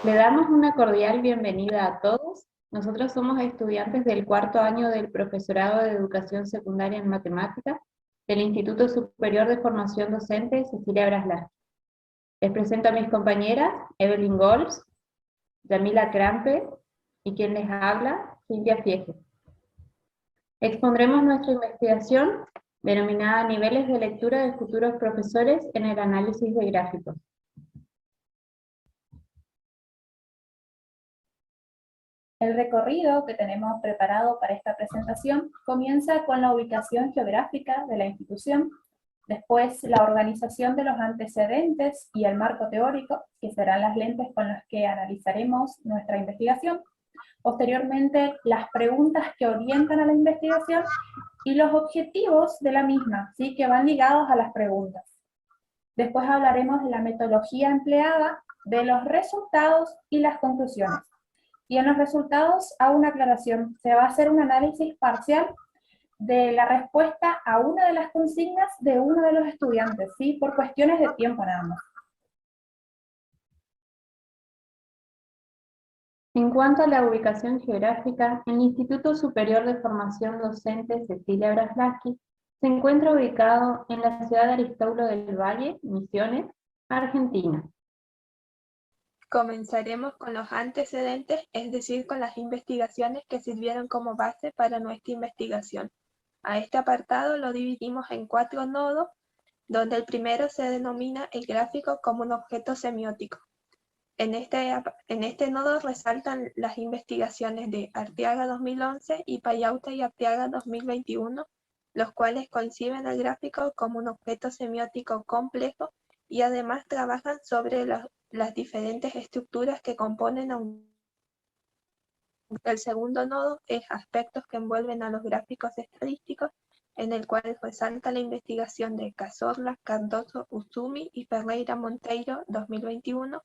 Le damos una cordial bienvenida a todos. Nosotros somos estudiantes del cuarto año del Profesorado de Educación Secundaria en Matemáticas del Instituto Superior de Formación Docente Cecilia Braslar. Les presento a mis compañeras Evelyn Golds, Yamila Crampe y quien les habla, Silvia Fiege. Expondremos nuestra investigación denominada Niveles de lectura de futuros profesores en el análisis de gráficos. El recorrido que tenemos preparado para esta presentación comienza con la ubicación geográfica de la institución, después la organización de los antecedentes y el marco teórico, que serán las lentes con las que analizaremos nuestra investigación, posteriormente las preguntas que orientan a la investigación y los objetivos de la misma, ¿sí?, que van ligados a las preguntas. Después hablaremos de la metodología empleada, de los resultados y las conclusiones. Y en los resultados hago una aclaración, se va a hacer un análisis parcial de la respuesta a una de las consignas de uno de los estudiantes, ¿sí?, por cuestiones de tiempo nada más. En cuanto a la ubicación geográfica, el Instituto Superior de Formación Docente Cecilia Braslar se encuentra ubicado en la ciudad de Aristóbulo del Valle, Misiones, Argentina. Comenzaremos con los antecedentes, es decir, con las investigaciones que sirvieron como base para nuestra investigación. A este apartado lo dividimos en 4 nodos, donde el primero se denomina el gráfico como un objeto semiótico. En este nodo resaltan las investigaciones de Arteaga 2011 y Payauta y Arteaga 2021, los cuales conciben el gráfico como un objeto semiótico complejo y además trabajan sobre las diferentes estructuras que componen a un. El segundo nodo es aspectos que envuelven a los gráficos estadísticos, en el cual resalta la investigación de Cazorla, Cardoso, Uzumi y Ferreira Monteiro 2021,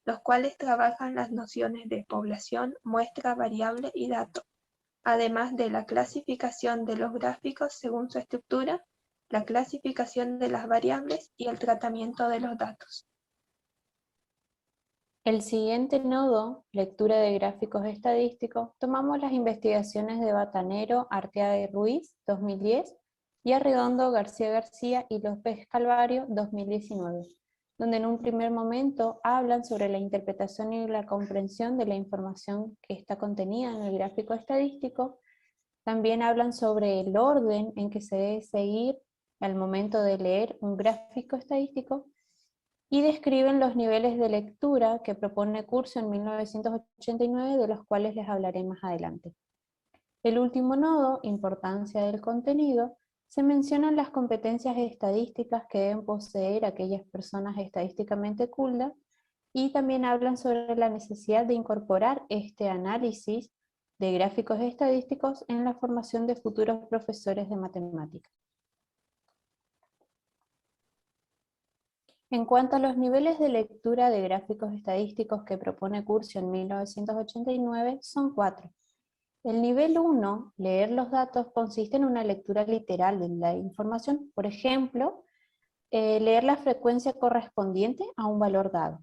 los cuales trabajan las nociones de población, muestra, variable y dato, además de la clasificación de los gráficos según su estructura, la clasificación de las variables y el tratamiento de los datos. El siguiente nodo, lectura de gráficos estadísticos, tomamos las investigaciones de Batanero, Arteaga y Ruiz, 2010, y Arredondo, García García y López Calvario, 2019, donde en un primer momento hablan sobre la interpretación y la comprensión de la información que está contenida en el gráfico estadístico. También hablan sobre el orden en que se debe seguir al momento de leer un gráfico estadístico, y describen los niveles de lectura que propone Curcio en 1989, de los cuales les hablaré más adelante. El último nodo, importancia del contenido, se mencionan las competencias estadísticas que deben poseer aquellas personas estadísticamente cultas, y también hablan sobre la necesidad de incorporar este análisis de gráficos estadísticos en la formación de futuros profesores de matemáticas. En cuanto a los niveles de lectura de gráficos estadísticos que propone Curcio en 1989, son 4. El nivel 1, leer los datos, consiste en una lectura literal de la información. Por ejemplo, leer la frecuencia correspondiente a un valor dado.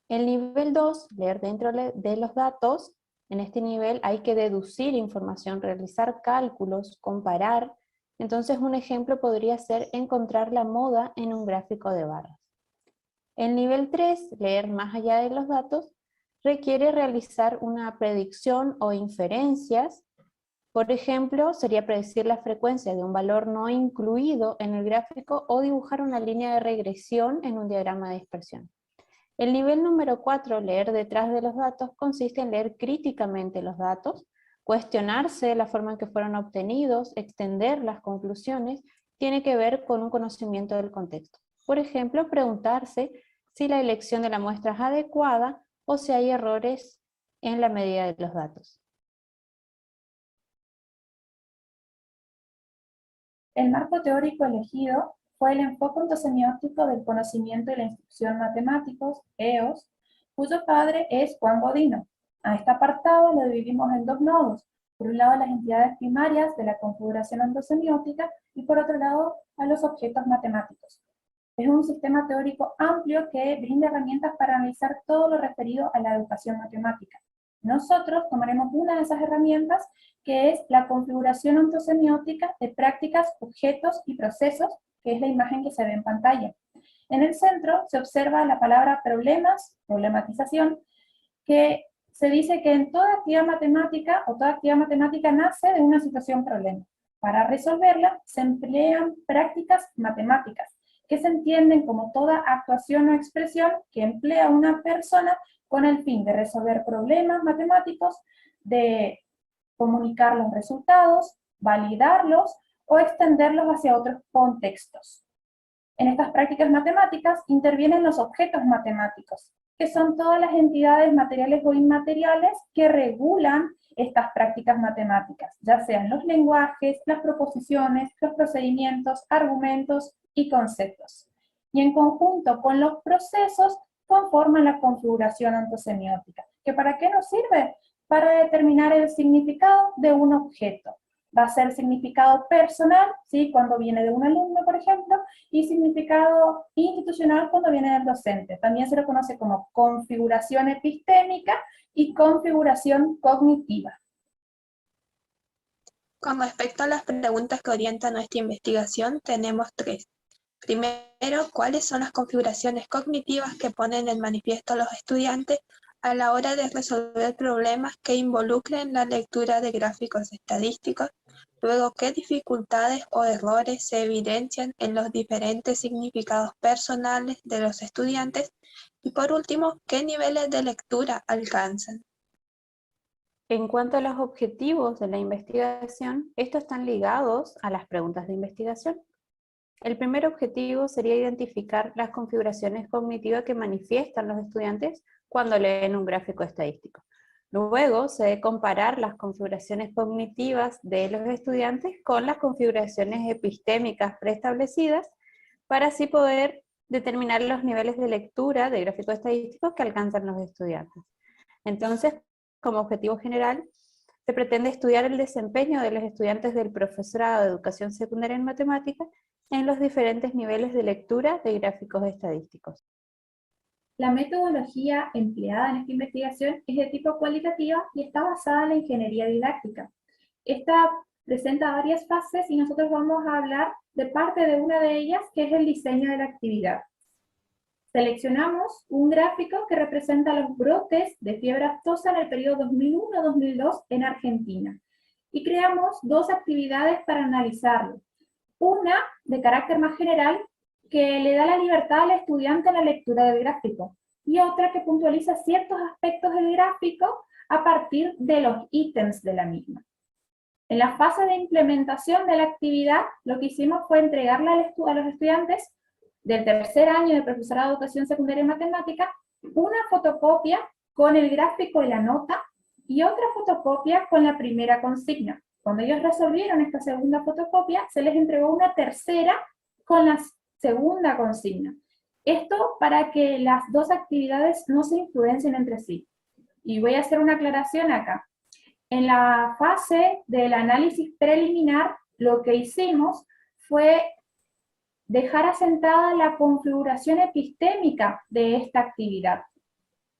El nivel 2, leer dentro de los datos. En este nivel hay que deducir información, realizar cálculos, comparar. Entonces un ejemplo podría ser encontrar la moda en un gráfico de barras. El nivel 3, leer más allá de los datos, requiere realizar una predicción o inferencias. Por ejemplo, sería predecir la frecuencia de un valor no incluido en el gráfico o dibujar una línea de regresión en un diagrama de dispersión. El nivel número 4, leer detrás de los datos, consiste en leer críticamente los datos, cuestionarse la forma en que fueron obtenidos, extender las conclusiones, tiene que ver con un conocimiento del contexto. Por ejemplo, preguntarse si la elección de la muestra es adecuada o si hay errores en la medida de los datos. El marco teórico elegido fue el enfoque ontosemiótico del conocimiento y la instrucción matemáticos, EOS, cuyo padre es Juan Godino. A este apartado lo dividimos en 2 nodos. Por un lado, las entidades primarias de la configuración ontosemiótica y por otro lado, a los objetos matemáticos. Es un sistema teórico amplio que brinda herramientas para analizar todo lo referido a la educación matemática. Nosotros tomaremos una de esas herramientas, que es la configuración ontosemiótica de prácticas, objetos y procesos, que es la imagen que se ve en pantalla. En el centro se observa la palabra problemas, problematización, que se dice que en toda actividad matemática o toda actividad matemática nace de una situación problema. Para resolverla se emplean prácticas matemáticas, que se entienden como toda actuación o expresión que emplea una persona con el fin de resolver problemas matemáticos, de comunicar los resultados, validarlos o extenderlos hacia otros contextos. En estas prácticas matemáticas intervienen los objetos matemáticos, que son todas las entidades materiales o inmateriales que regulan estas prácticas matemáticas, ya sean los lenguajes, las proposiciones, los procedimientos, argumentos y conceptos. Y en conjunto con los procesos conforman la configuración ontosemiótica, que ¿para qué nos sirve? Para determinar el significado de un objeto. Va a ser significado personal, ¿sí?, cuando viene de un alumno, por ejemplo, y significado institucional cuando viene del docente. También se lo conoce como configuración epistémica y configuración cognitiva. Con respecto a las preguntas que orientan nuestra investigación, tenemos 3. Primero, ¿cuáles son las configuraciones cognitivas que ponen en manifiesto a los estudiantes a la hora de resolver problemas que involucren la lectura de gráficos estadísticos? Luego, ¿qué dificultades o errores se evidencian en los diferentes significados personales de los estudiantes? Y por último, ¿qué niveles de lectura alcanzan? En cuanto a los objetivos de la investigación, estos están ligados a las preguntas de investigación. El primer objetivo sería identificar las configuraciones cognitivas que manifiestan los estudiantes cuando leen un gráfico estadístico. Luego se debe comparar las configuraciones cognitivas de los estudiantes con las configuraciones epistémicas preestablecidas para así poder determinar los niveles de lectura de gráficos estadísticos que alcanzan los estudiantes. Entonces, como objetivo general, se pretende estudiar el desempeño de los estudiantes del profesorado de educación secundaria en matemáticas en los diferentes niveles de lectura de gráficos estadísticos. La metodología empleada en esta investigación es de tipo cualitativa y está basada en la ingeniería didáctica. Esta presenta varias fases y nosotros vamos a hablar de parte de una de ellas, que es el diseño de la actividad. Seleccionamos un gráfico que representa los brotes de fiebre aftosa en el periodo 2001-2002 en Argentina y creamos 2 actividades para analizarlo. Una de carácter más general, que le da la libertad al estudiante en la lectura del gráfico, y otra que puntualiza ciertos aspectos del gráfico a partir de los ítems de la misma. En la fase de implementación de la actividad, lo que hicimos fue entregarle a los estudiantes del tercer año de profesorado de educación secundaria en matemática una fotocopia con el gráfico y la nota y otra fotocopia con la primera consigna. Cuando ellos resolvieron esta segunda fotocopia, se les entregó una tercera con la segunda consigna. Esto para que las 2 actividades no se influencien entre sí. Y voy a hacer una aclaración acá. En la fase del análisis preliminar, lo que hicimos fue dejar asentada la configuración epistémica de esta actividad.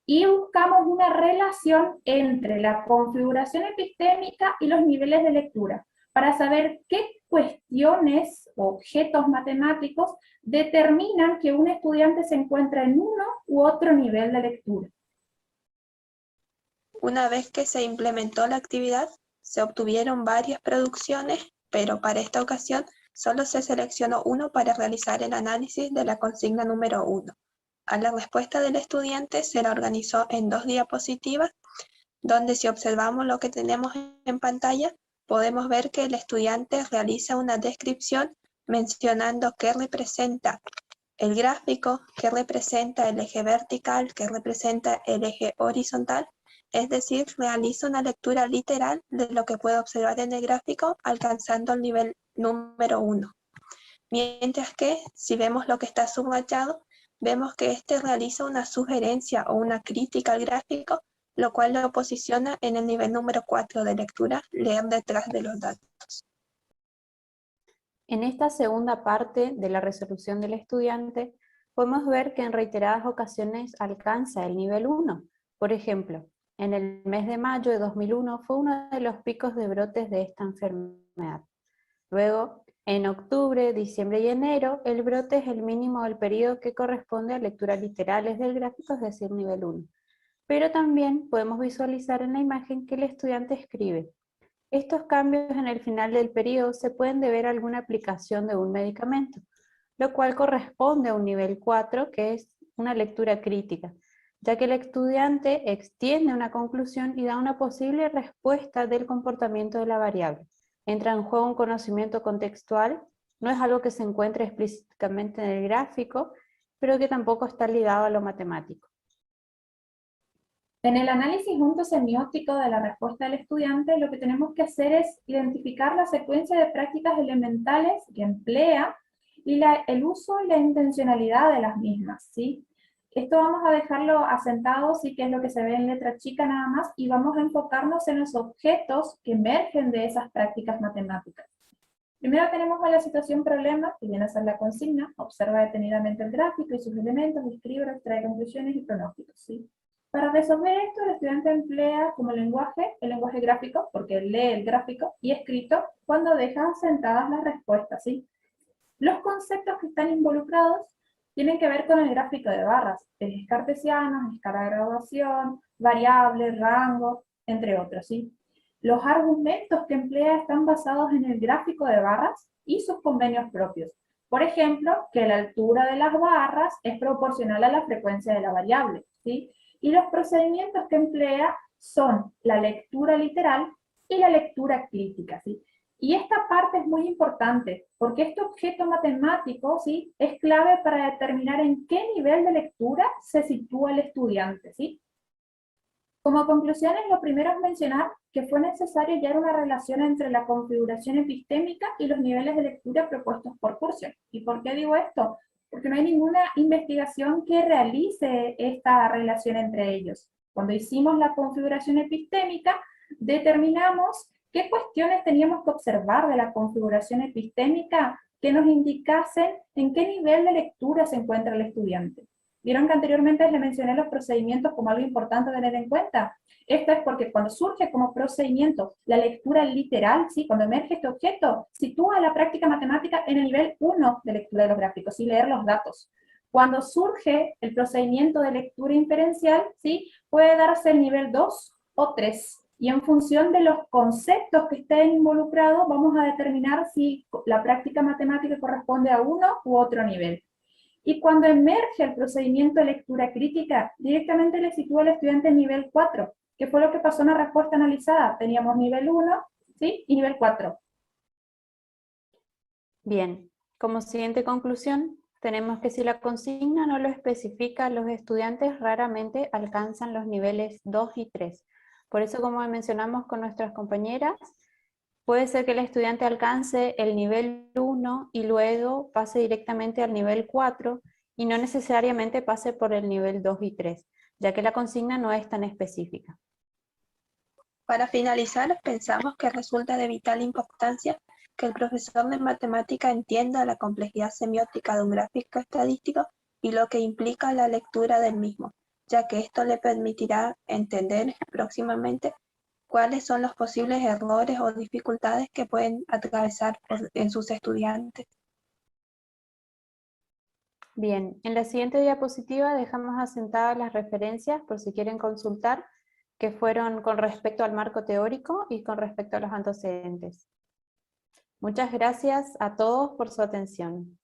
Y buscamos una relación entre la configuración epistémica y los niveles de lectura, para saber qué cuestiones o objetos matemáticos determinan que un estudiante se encuentra en uno u otro nivel de lectura. Una vez que se implementó la actividad, se obtuvieron varias producciones, pero para esta ocasión solo se seleccionó uno para realizar el análisis de la consigna número 1. A la respuesta del estudiante se la organizó en 2 diapositivas, donde si observamos lo que tenemos en pantalla, podemos ver que el estudiante realiza una descripción mencionando qué representa el gráfico, qué representa el eje vertical, qué representa el eje horizontal, es decir, realiza una lectura literal de lo que puede observar en el gráfico, alcanzando el nivel número 1. Mientras que, si vemos lo que está subrayado, vemos que este realiza una sugerencia o una crítica al gráfico, lo cual lo posiciona en el nivel número 4 de lectura, leer detrás de los datos. En esta segunda parte de la resolución del estudiante, podemos ver que en reiteradas ocasiones alcanza el nivel 1. Por ejemplo, en el mes de mayo de 2001 fue uno de los picos de brotes de esta enfermedad. Luego, en octubre, diciembre y enero, el brote es el mínimo del periodo que corresponde a lecturas literales del gráfico, es decir, nivel 1. Pero también podemos visualizar en la imagen que el estudiante escribe. Estos cambios en el final del periodo se pueden deber a alguna aplicación de un medicamento, lo cual corresponde a un nivel 4, que es una lectura crítica, ya que el estudiante extiende una conclusión y da una posible respuesta del comportamiento de la variable. Entra en juego un conocimiento contextual, no es algo que se encuentre explícitamente en el gráfico, pero que tampoco está ligado a lo matemático. En el análisis junto semiótico de la respuesta del estudiante, lo que tenemos que hacer es identificar la secuencia de prácticas elementales que emplea y el uso y la intencionalidad de las mismas, ¿sí? Esto vamos a dejarlo asentado, sí, que es lo que se ve en letra chica nada más, y vamos a enfocarnos en los objetos que emergen de esas prácticas matemáticas. Primero tenemos a la situación problema, que viene a ser la consigna, observa detenidamente el gráfico y sus elementos, describe, extrae conclusiones y pronósticos, ¿sí? Para resolver esto, el estudiante emplea como lenguaje, el lenguaje gráfico, porque lee el gráfico, y escrito cuando deja asentadas las respuestas, ¿sí? Los conceptos que están involucrados tienen que ver con el gráfico de barras, ejes cartesianos, escala de graduación, variables, rango, entre otros, ¿sí? Los argumentos que emplea están basados en el gráfico de barras y sus convenios propios. Por ejemplo, que la altura de las barras es proporcional a la frecuencia de la variable, ¿sí? Y los procedimientos que emplea son la lectura literal y la lectura crítica, ¿sí? Y esta parte es muy importante, porque este objeto matemático, ¿sí?, es clave para determinar en qué nivel de lectura se sitúa el estudiante, ¿sí? Como conclusiones, lo primero es mencionar que fue necesario hallar una relación entre la configuración epistémica y los niveles de lectura propuestos por Cursion. ¿Y por qué digo esto? Porque no hay ninguna investigación que realice esta relación entre ellos. Cuando hicimos la configuración epistémica, determinamos qué cuestiones teníamos que observar de la configuración epistémica que nos indicasen en qué nivel de lectura se encuentra el estudiante. Vieron que anteriormente les mencioné los procedimientos como algo importante a tener en cuenta. Esto es porque cuando surge como procedimiento la lectura literal, ¿sí?, cuando emerge este objeto, sitúa la práctica matemática en el nivel 1 de lectura de los gráficos y leer los datos. Cuando surge el procedimiento de lectura inferencial, ¿sí?, puede darse el nivel 2 o 3. Y en función de los conceptos que estén involucrados, vamos a determinar si la práctica matemática corresponde a uno u otro nivel. Y cuando emerge el procedimiento de lectura crítica, directamente le sitúa al estudiante en nivel 4, que fue lo que pasó en la respuesta analizada. Teníamos nivel 1, ¿sí?, y nivel 4. Bien, como siguiente conclusión, tenemos que si la consigna no lo especifica, los estudiantes raramente alcanzan los niveles 2 y 3. Por eso, como mencionamos con nuestras compañeras, puede ser que el estudiante alcance el nivel 1 y luego pase directamente al nivel 4 y no necesariamente pase por el nivel 2 y 3, ya que la consigna no es tan específica. Para finalizar, pensamos que resulta de vital importancia que el profesor de matemática entienda la complejidad semiótica de un gráfico estadístico y lo que implica la lectura del mismo, ya que esto le permitirá entender próximamente cuáles son los posibles errores o dificultades que pueden atravesar en sus estudiantes. Bien, en la siguiente diapositiva dejamos asentadas las referencias por si quieren consultar, que fueron con respecto al marco teórico y con respecto a los antecedentes. Muchas gracias a todos por su atención.